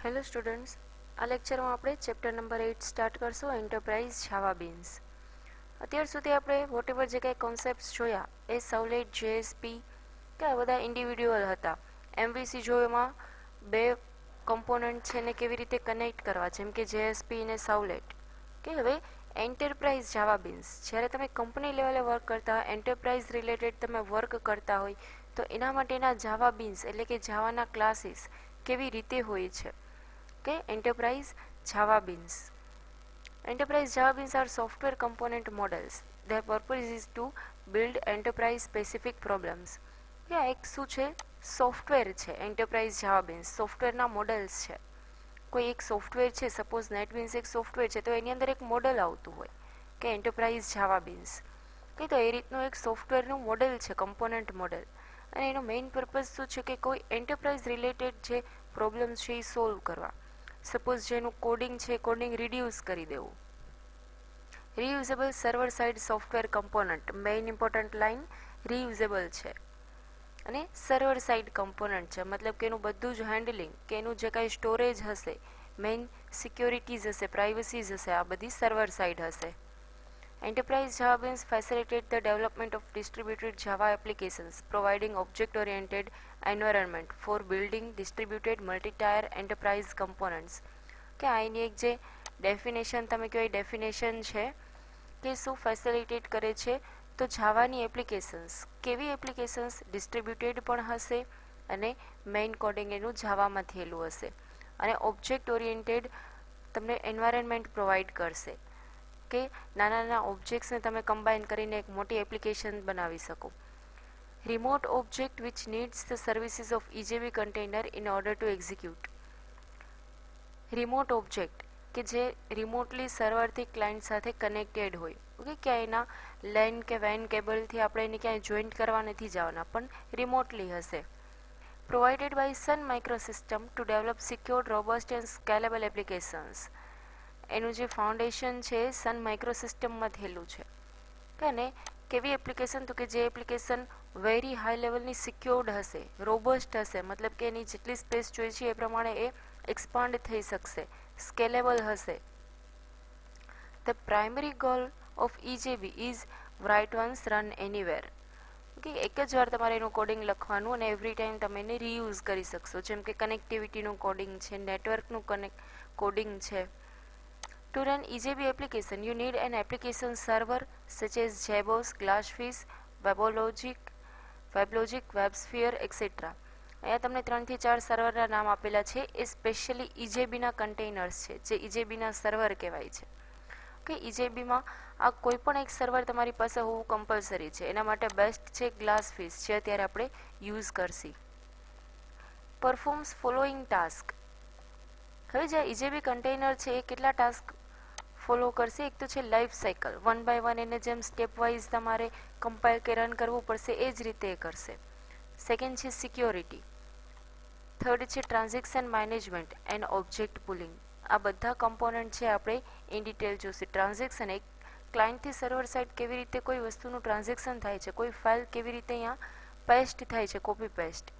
Hello students, આ લેક્ચરમાં આપણે ચેપ્ટર નંબર 8 સ્ટાર્ટ કરશું, એન્ટરપ્રાઇઝ જાવા બીન્સ. અત્યાર સુધી આપણે વોટેવર જે કંઈ કોન્સેપ્ટ્સ જોયા એ સવલેટ, જેએસપી કે આ બધા ઇન્ડિવિડ્યુઅલ હતા. એમવીસી જોવામાં બે કમ્પોનન્ટ છે ને કેવી રીતે કનેક્ટ કરવા, જેમ કે જેએસપી અને સવલેટ. કે હવે એન્ટરપ્રાઇઝ જાવા બીન્સ, જ્યારે તમે કંપની લેવલે વર્ક કરતા હોય, એન્ટરપ્રાઇઝ રિલેટેડ તમે વર્ક કરતા હોય, તો એના માટેના જાવા બીન્સ એટલે કે જાવાના ક્લાસીસ કેવી રીતે હોય છે. કે enterprise java beans. Enterprise java beans are software component models. Their purpose is to build enterprise specific problems. કે એક શું છે, સોફ્ટવેર છે. એન્ટરપ્રાઇઝ જાવા બીન્સ સોફ્ટવેરના મોડલ્સ છે. કોઈ એક સોફ્ટવેર છે, સપોઝ નેટબીન્સ એક સોફ્ટવેર છે, તો એની અંદર એક મોડલ આવતું હોય કે એન્ટરપ્રાઇઝ જાવા બીન્સ. કે તો એ રીતનું એક સોફ્ટવેરનું મોડલ છે, કમ્પોનન્ટ મોડલ. અને એનો મેઇન પર્પઝ શું છે કે કોઈ એન્ટરપ્રાઇઝ રિલેટેડ જે પ્રોબ્લેમ્સ છે એ સોલ્વ કરવા. સપોઝ જેનું કોડિંગ છે, કોડિંગ રિડ્યુસ કરી દેવું. Reusable server side software component, main important line reusable છે. અને સર્વર સાઇડ કમ્પોનન્ટ છે, મતલબ કે એનું બધું જ હેન્ડલિંગ, કે એનું જે કાંઈ સ્ટોરેજ હશે, મેઇન સિક્યોરિટીઝ હશે, પ્રાઇવસીઝ હશે, આ બધી સર્વર સાઇડ હશે. Enterprise Java Beans facilitate the development of distributed Java applications, providing object-oriented environment for building distributed multi-tier enterprise components. કે આની એક જે ડેફિનેશન તમે કહો એ ડેફિનેશન છે કે શું ફેસિલિટેટ કરે છે, તો જાવાની એપ્લિકેશન્સ, કેવી એપ્લિકેશન્સ ડિસ્ટ્રીબ્યુટેડ પણ હશે અને મેઇન કોડિંગ એનું જાવામાં થયેલું હશે અને ઓબ્જેક્ટ ઓરિએન્ટેડ તમને એન્વાયરમેન્ટ પ્રોવાઈડ કરશે. કે નાના નાના ઓબ્જેક્ટ્સને તમે કમ્બાઈન કરીને એક મોટી એપ્લિકેશન બનાવી શકો. Remote object which needs the services of EJB container in order to execute. Remote object કે જે રિમોટલી સર્વરથી ક્લાયન્ટ સાથે કનેક્ટેડ હોય. ઓકે, ક્યાંય એના લેન કે વેન કેબલથી આપણે એને ક્યાંય જોઈન્ટ કરવા નથી જવાના, પણ રિમોટલી હશે. Provided by Sun Microsystem to develop secure, robust and scalable applications. એનું જે ફાઉન્ડેશન છે એ સન માઇક્રોસિસ્ટમમાં થયેલું છે. અને કેવી એપ્લિકેશન, તો કે જે એપ્લિકેશન વેરી હાઈ લેવલની સિક્યોર્ડ હશે, રોબસ્ટ હશે, મતલબ કે એની જેટલી સ્પેસ જોઈએ છે એ પ્રમાણે એ એક્સપાન્ડ થઈ શકશે, સ્કેલેબલ હશે. The primary goal of EJB is write once run anywhere. કે એક જ વાર તમારે એનું કોડિંગ લખવાનું અને એવરી ટાઈમ તમે એને રીયુઝ કરી શકશો. જેમ કે કનેક્ટિવિટીનું કોડિંગ છે, નેટવર્કનું કોડિંગ છે. To run EJB application, you need an application server such as JBoss, Glassfish, WebLogic, WebSphere, etc. અહીંયા તમને 3 થી 4 સર્વરના નામ આપેલા છે. એ સ્પેશિયલી ઇજેબીના કન્ટેનર્સ છે, જે ઇજેબીના સર્વર કહેવાય છે. કે ઇજેબીમાં આ કોઈ પણ એક સર્વર તમારી પાસે હોવું કમ્પલસરી છે. એના માટે બેસ્ટ છે ગ્લાસફિશ, જે અત્યારે આપણે યુઝ કરશી. Performs following task. હવે જે ઇજેબી કન્ટેનર છે એ કેટલા ટાસ્ક ફોલો કરશે. એક તો છે લાઈફ સાયકલ, 1 બાય 1 એને જેમ સ્ટેપ વાઇઝ તમારે કમ્પાઇલ કે રન કરવું પડશે એ જ રીતે એ કરશે. સેકન્ડ છે સિક્યોરિટી. થર્ડ છે transaction management and object pooling. આ બધા કમ્પોનન્ટ છે આપણે ઇન ડિટેલ જોશે. ટ્રાન્ઝેક્શન, એક ક્લાયન્ટથી સર્વર સાઇડ કેવી રીતે કોઈ વસ્તુનું ટ્રાન્ઝેક્શન થાય છે, કોઈ ફાઇલ કેવી રીતે અહીંયા પેસ્ટ થાય છે, કોપી પેસ્ટ.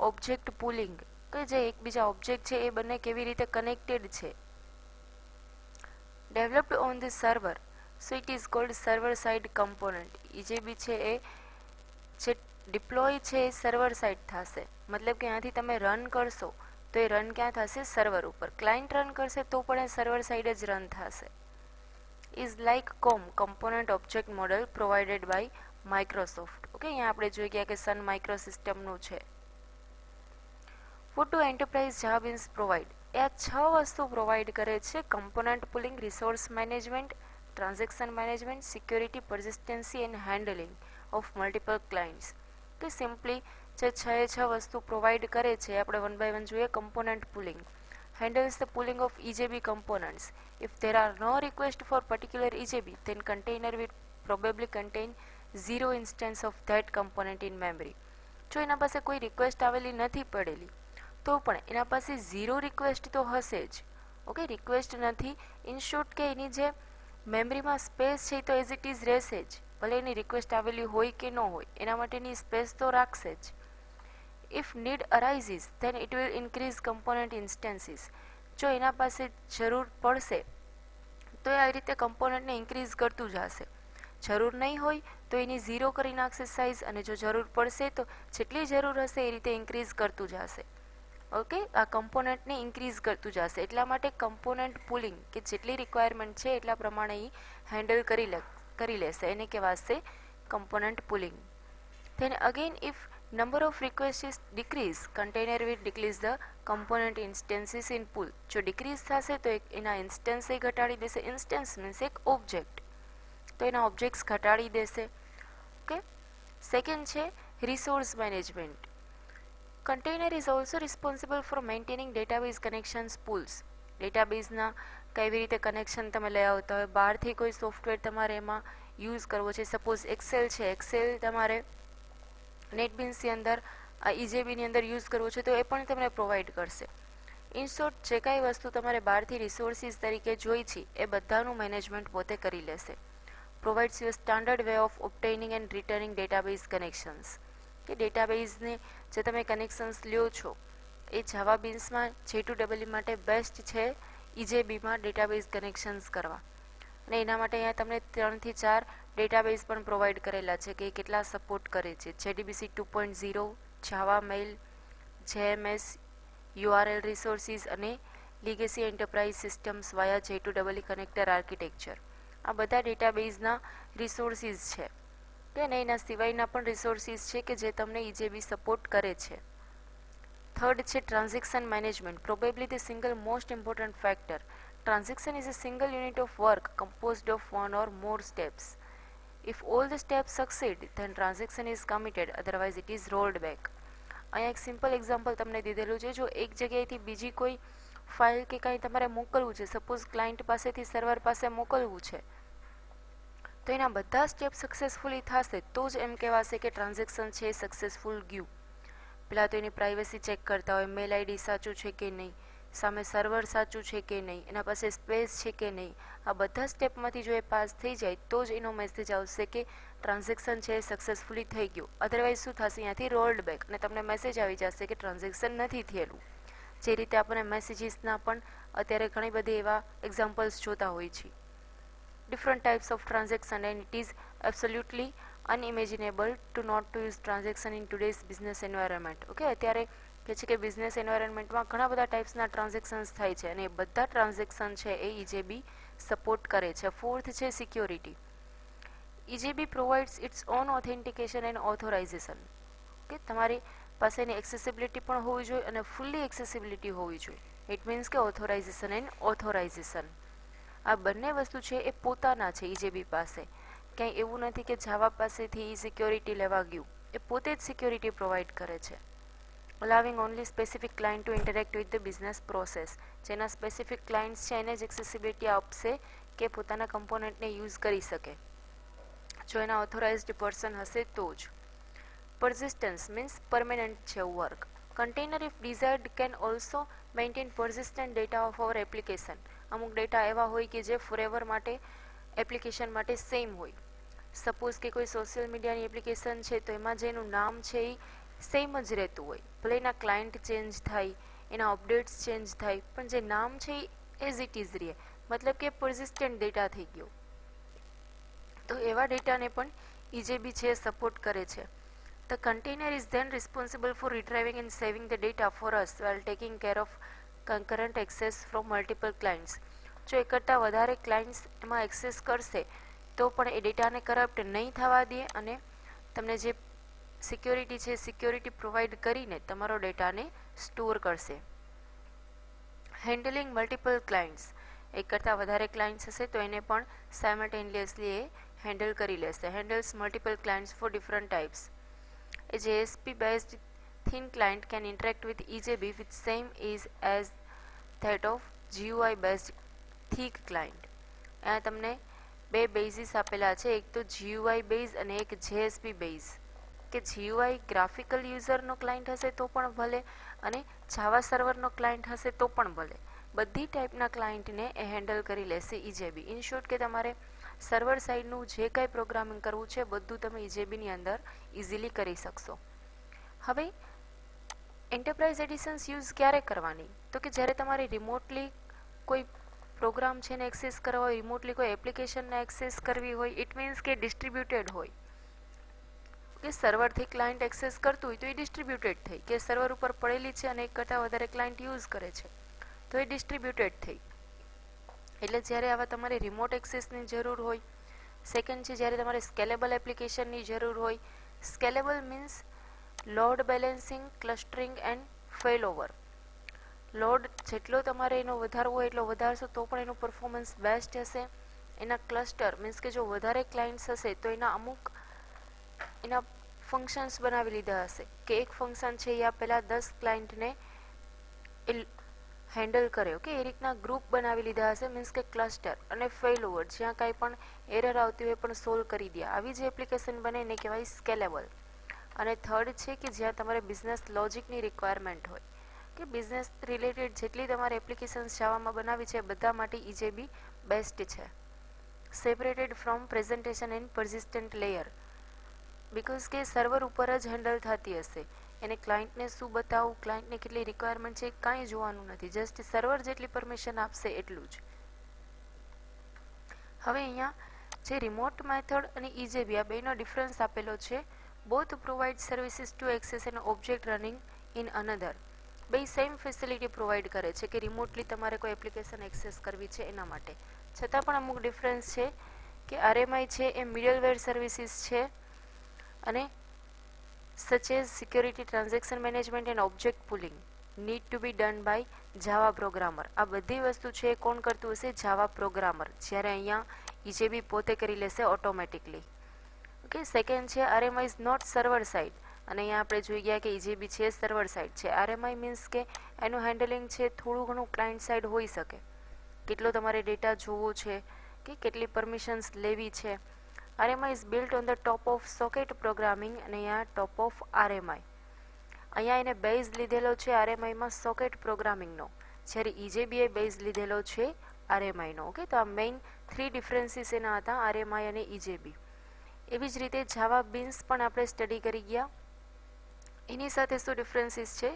ઓબ્જેક્ટ પુલિંગ, કે જે એકબીજા ઓબ્જેક્ટ છે એ બંને કેવી રીતે કનેક્ટેડ છે. Developed on the server, so it is called server side component. EJB છે એ જે ડિપ્લોય છે એ સર્વર સાઇડ થશે, મતલબ કે અહીંયાથી તમે રન કરશો તો એ રન ક્યાં થશે, સર્વર ઉપર. ક્લાયન્ટ રન કરશે તો પણ એ સર્વર સાઇડ જ રન થશે. Is like COM, component object model provided by Microsoft. Okay, અહીંયા આપણે જોઈ ગયા કે સન માઇક્રોસિસ્ટમનું છે. What do enterprise Java beans provide. એ આ 6 વસ્તુ પ્રોવાઈડ કરે છે. Component pooling, resource management, transaction management, security, persistency and handling of multiple clients. કે સિમ્પલી જે 6 વસ્તુ પ્રોવાઈડ કરે છે આપણે 1 બાય 1 જોઈએ. Component pooling handles the pooling of EJB components. If there are no request for particular EJB, then container will probably contain 0 instance of that component in memory. જો એના પાસે કોઈ રિક્વેસ્ટ આવેલી નથી પડેલી તો પણ એના પાસે 0 રિક્વેસ્ટ તો હશે જ. ઓકે, રિક્વેસ્ટ નથી ઇન શોર્ટ કે એની જે મેમરીમાં સ્પેસ છે તો એઝ ઇટ ઇઝ રહેશે જ, ભલે એની રિક્વેસ્ટ આવેલી હોય કે ન હોય, એના માટેની સ્પેસ તો રાખશે જ. If need arises then it will increase component instances. જો એના પાસે જરૂર પડશે તો એ આ રીતે કમ્પોનન્ટને ઇન્ક્રીઝ કરતું જશે. જરૂર નહીં હોય તો એની ઝીરો કરી નાખશે સાઇઝ, અને જો જરૂર પડશે તો જેટલી જરૂર હશે એ રીતે ઇન્ક્રીઝ કરતું જશે. ઓકે, આ કમ્પોનન્ટને ઇન્ક્રીઝ કરતું જશે. એટલા માટે કમ્પોનન્ટ પુલિંગ કે જેટલી રિક્વાયરમેન્ટ છે એટલા પ્રમાણે એ હેન્ડલ કરી લેશે, એને કહેવાશે component pooling. Then again, if number of requests decrease, container will decrease the component instances in pool. જો ડિક્રીઝ થશે તો એના ઇન્સ્ટન્સ એ ઘટાડી દેશે. ઇન્સ્ટન્સ મીન્સ એક ઓબ્જેક્ટ, તો એના ઓબ્જેક્ટ્સ ઘટાડી દેશે. ઓકે. સેકન્ડ છે resource management. Container is also responsible for maintaining database connections pools. ડેટાબેઝના કેવી રીતે કનેક્શન તમે લઈ આવતા હોય, બહારથી કોઈ સોફ્ટવેર તમારે એમાં યુઝ કરવો છે, સપોઝ એક્સેલ છે, એક્સેલ તમારે નેટબીન્સની અંદર આ ઇજેબીની અંદર યુઝ કરવો છે તો એ પણ તમને પ્રોવાઈડ કરશે. ઇન શોર્ટ, જે કાંઈ વસ્તુ તમારે બહારથી રિસોર્સિસ તરીકે જોઈ છે એ બધાનું મેનેજમેન્ટ પોતે કરી લેશે. Provides you standard way of obtaining and returning database connections. કે ડેટાબેઝને જે તમે કનેક્શન્સ લ્યો છો એ જાવા બીન્સમાં J2EE માટે બેસ્ટ છે ઇજેબીમાં ડેટાબેઝ કનેક્શન્સ કરવા. અને એના માટે અહીંયા તમને 3 થી 4 ડેટાબેઝ પણ પ્રોવાઈડ કરેલા છે કે કેટલા સપોર્ટ કરે છે. JDBC 2.0, જાવા મેઇલ, JMS, URL રિસોર્સિસ અને લીગેસી એન્ટરપ્રાઇઝ સિસ્ટમ્સ વાયા J2EE કનેક્ટર આર્કિટેક્ચર. આ બધા ડેટાબેઝના રિસોર્સિસ છે. કે અને એના સિવાયના પણ રિસોર્સિસ છે કે જે તમને ઇજેબી સપોર્ટ કરે છે. થર્ડ છે transaction management, probably the single most important factor. Transaction is a single unit of work composed of one or more steps. If all the steps succeed, then transaction is committed, otherwise it is rolled back. અહીંયા એક simple example તમને દીધેલું છે. જો એક જગ્યાએથી બીજી કોઈ ફાઇલ કે કાંઈ તમારે મોકલવું છે, સપોઝ ક્લાયન્ટ પાસેથી સર્વર પાસે મોકલવું છે, તો એના બધા સ્ટેપ સક્સેસફુલી થશે તો જ એમ કહેવાશે કે ટ્રાન્ઝેક્શન છે સક્સેસફુલ ગયું. પહેલાં તો એની પ્રાઇવસી ચેક કરતા હોય, મેલ આઈડી સાચું છે કે નહીં, સામે સર્વર સાચું છે કે નહીં, એના પાસે સ્પેસ છે કે નહીં. આ બધા સ્ટેપમાંથી જો એ પાસ થઈ જાય તો જ એનો મેસેજ આવશે કે ટ્રાન્ઝેક્શન છે સક્સેસફુલી થઈ ગયું. અધરવાઇઝ શું થશે, અહીંયાથી રોલ્ડ બેક અને તમને મેસેજ આવી જશે કે ટ્રાન્ઝેક્શન નથી થયેલું. જે રીતે આપણે મેસેજીસના પણ અત્યારે ઘણી બધી એવા એક્ઝામ્પલ્સ જોતા હોય છે. Different types of transaction and it is absolutely unimaginable to not to use transaction in today's business environment. Okay, અત્યારે કે છે કે બિઝનેસ એન્વાયરમેન્ટમાં ઘણા બધા ટાઈપ્સના ટ્રાન્ઝેક્શન્સ થાય છે અને એ બધા ટ્રાન્ઝેક્શન છે એ ઇજેબી સપોર્ટ કરે છે. ફોર્થ છે security. EJB provides its own authentication and authorization. કે તમારી પાસે એની એક્સેસિબિલિટી પણ હોવી જોઈએ અને ફુલ્લી એક્સેસિબિલિટી હોવી જોઈએ. ઇટ મીન્સ કે ઓથોરાઇઝેશન એન્ડ ઓથોરાઇઝેશન આ બંને વસ્તુ છે એ પોતાના છે ઇજેબી પાસે. ક્યાંય એવું નથી કે જાવા પાસેથી સિક્યોરિટી લેવા ગયું, એ પોતે જ સિક્યોરિટી પ્રોવાઈડ કરે છે. Allowing only specific client to interact with the business process. જેના સ્પેસિફિક ક્લાયન્ટ્સ છે એને જ એક્સેસિબિલિટી આપશે કે પોતાના કમ્પોનન્ટને યુઝ કરી શકે, જો એના ઓથોરાઇઝડ પર્સન હશે તો જ. પર્સિસ્ટન્સ મીન્સ પરમેનન્ટ છે work. Container if desired can also maintain persistent data of our application. અમુક ડેટા એવા હોય કે જે ફોરએવર માટે એપ્લિકેશન માટે સેમ હોય. સપોઝ કે કોઈ સોશિયલ મીડિયાની એપ્લિકેશન છે તો એમાં જેનું નામ છે એ સેમ જ રહેતું હોય, ભલે એના ક્લાયન્ટ ચેન્જ થાય, એના અપડેટ્સ ચેન્જ થાય, પણ જે નામ છે એ એઝ ઇટ ઇઝ રહે, મતલબ કે પર્સિસ્ટન્ટ ડેટા થઈ ગયો. તો એવા ડેટાને પણ ઇજેબી છે સપોર્ટ કરે છે. The container is then responsible for retrieving and saving the data for us well taking care of concurrent access from multiple clients. જો એક કરતાં વધારે ક્લાયન્ટ્સ એમાં એક્સેસ કરશે તો પણ એ ડેટાને કરપ્ટ નહીં થવા દે અને તમને જે સિક્યોરિટી છે સિક્યોરિટી પ્રોવાઈડ કરીને તમારો ડેટાને સ્ટોર કરશે. Handling multiple clients. એક કરતાં વધારે ક્લાયન્ટ્સ હશે તો એને પણ સાયમલ્ટેનિયસલી એ હેન્ડલ કરી લેશે. Handles multiple clients for different types. A JSP based thin client can interact with EJB with same ease as that of GUI based thick client. અહીંયા તમને બે બેઝિસ આપેલા છે, એક તો GUI બેઝ અને એક JSP બેઝ. કે GUI ગ્રાફિકલ યુઝરનો ક્લાયન્ટ હશે તો પણ ભલે અને જાવા સર્વરનો ક્લાયન્ટ હશે તો પણ ભલે. બધી ટાઈપના ક્લાયન્ટને એ હેન્ડલ કરી લેશે ઇજેબી. ઇન શોર્ટ કે તમારે સર્વર સાઇડનું જે કાંઈ પ્રોગ્રામિંગ કરવું છે બધું તમે ઇજેબીની અંદર ઇઝીલી કરી શકશો. હવે એન્ટરપ્રાઇઝ એડિશન્સ યુઝ ક્યારે કરવાની? તો કે જ્યારે તમારે રિમોટલી કોઈ પ્રોગ્રામ છે ને એક્સેસ કરવા હોય, રિમોટલી કોઈ એપ્લિકેશનને એક્સેસ કરવી હોય, ઇટ મીન્સ કે ડિસ્ટ્રીબ્યુટેડ હોય, કે સર્વરથી ક્લાયન્ટ એક્સેસ કરતું હોય તો એ ડિસ્ટ્રીબ્યુટેડ થઈ, કે સર્વર ઉપર પડેલી છે અને એક કરતાં વધારે ક્લાયન્ટ યુઝ કરે છે તો એ ડિસ્ટ્રીબ્યુટેડ થઈ. એટલે જ્યારે આવા તમારે રિમોટ એક્સેસની જરૂર હોય. સેકન્ડ છે જ્યારે તમારે સ્કેલેબલ એપ્લિકેશનની જરૂર હોય. Scalable means load balancing, clustering and failover. Load જેટલો તમારે એનો વધારવો હોય એટલો વધારશો તો પણ એનું પરફોર્મન્સ બેસ્ટ હશે. એના ક્લસ્ટર મીન્સ કે જો વધારે ક્લાયન્ટ્સ હશે તો એના ફંક્શન્સ બનાવી લીધા હશે કે એક ફંક્શન છે એ આ પહેલાં 10 ક્લાયન્ટને હેન્ડલ કરે. ઓકે, એ રીતના ગ્રુપ બનાવી લીધા હશે, મીન્સ કે ક્લસ્ટર. અને ફેલઓવર, જ્યાં કાંઈ પણ એરર આવતી હોય પણ સોલ્વ કરી દે, આવી જે એપ્લિકેશન બને એને કહેવાય સ્કેલેબલ. અને થર્ડ છે કે જ્યાં તમારે બિઝનેસ લોજિકની રિક્વાયરમેન્ટ હોય, કે બિઝનેસ રિલેટેડ જેટલી તમારે એપ્લિકેશન્સ જાવામાં બનાવી છે બધા માટે ઇજેબી બેસ્ટ છે. Separated from presentation and persistent layer, because કે સર્વર ઉપર જ હેન્ડલ થતી હશે. એને ક્લાયન્ટને શું બતાવવું, ક્લાયન્ટને કેટલી રિક્વાયરમેન્ટ છે કાંઈ જોવાનું નથી, જસ્ટ સર્વર જેટલી પરમિશન આપશે એટલું જ. હવે અહીંયા જે રિમોટ મેથડ અને ઇજેબી આ બેનો ડિફરન્સ આપેલો છે. Both provide services two access N object running in another. બે સેમ ફેસિલિટી પ્રોવાઈડ કરે છે કે રિમોટલી તમારે કોઈ એપ્લિકેશન એક્સેસ કરવી છે એના માટે. છતાં પણ અમુક ડિફરન્સ છે કે આરએમઆઈ છે એ મિડલવેર સર્વિસીસ છે અને such as security, transaction management and object pooling need to be done by Java programmer. આ બધી વસ્તુ છે એ કોણ કરતું હશે? જાવા પ્રોગ્રામર. જ્યારે અહીંયા ઇજેબી પોતે કરી લેશે ઓટોમેટિકલી. ઓકે, સેકન્ડ છે આરએમઆઈ ઇઝ નોટ સર્વર સાઇડ. અને અહીંયા આપણે જોઈ ગયા કે ઇજેબી છે સર્વર સાઇડ છે. આરએમઆઈ મીન્સ કે એનું હેન્ડલિંગ છે થોડું ઘણું ક્લાયન્ટ સાઇડ હોઈ શકે. કેટલો તમારે ડેટા જોવો છે કે કેટલી પરમિશન્સ લેવી છે. RMI is built on the top of socket programming અને અહીંયા ટોપ ઓફ RMI. અહીંયા એને બેઝ લીધેલો છે RMIમાં સોકેટ પ્રોગ્રામિંગનો, જ્યારે ઇજેબીએ બેઝ લીધેલો છે RMIનો. ઓકે, તો આ મેઇન 3 ડિફરન્સીસ એના હતા RMI અને ઇજેબી. એવી જ રીતે જાવા બીન્સ પણ આપણે સ્ટડી કરી ગયા. એની સાથે શું ડિફરન્સીસ છે?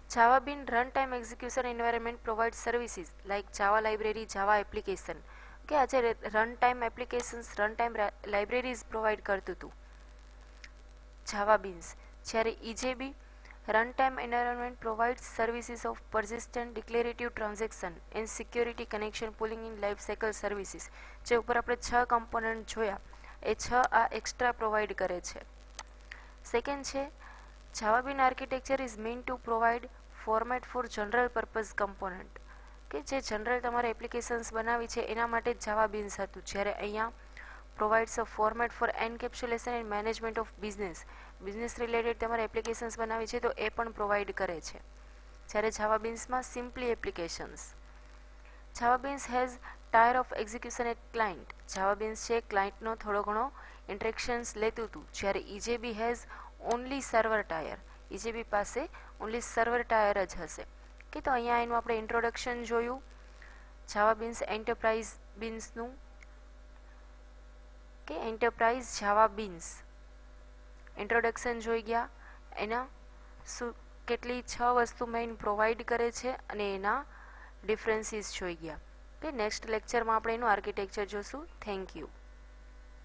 Java bean run time execution environment provide services like Java library, Java application. કે આજે run time applications, run time libraries provide કરતું હતું જાવા બીન્સ. જ્યારે EJB run time environment provide services of persistent declarative transaction and security connection pooling in life cycle services. જે ઉપર આપણે 6 component જોયા એ 6 આ એક્સ્ટ્રા પ્રોવાઈડ કરે છે. સેકન્ડ છે Java bean architecture is mean to provide format for general purpose component, કે જે જનરલ તમારે એપ્લિકેશન્સ બનાવી છે એના માટે જ જાવા બીન્સ હતું. જ્યારે અહીંયા provides a format for encapsulation and management of business. Business related તમારે એપ્લિકેશન્સ બનાવી છે તો એ પણ પ્રોવાઈડ કરે છે. જ્યારે જાવા બીન્સમાં simply applications. Java beans has tier of execution at client. Java beans છે ક્લાયન્ટનો થોડો ઘણો ઇન્ટરેક્શન્સ લેતું હતું. જ્યારે EJB has only server tier. EJB પાસે ઓનલી સર્વર ટાયર જ હશે. કે તો અહીંયા એનું આપણે ઇન્ટ્રોડક્શન જોયું જાવા બીન્સ એન્ટરપ્રાઇઝ બીન્સનું, કે એન્ટરપ્રાઇઝ જાવા બીન્સ ઇન્ટ્રોડક્શન જોઈ ગયા. એના શું કેટલી 6 વસ્તુ મેઇન પ્રોવાઈડ કરે છે અને એના ડિફરન્સીસ જોઈ ગયા. કે નેક્સ્ટ લેક્ચરમાં આપણે એનું આર્કિટેક્ચર જોશું. Thank you.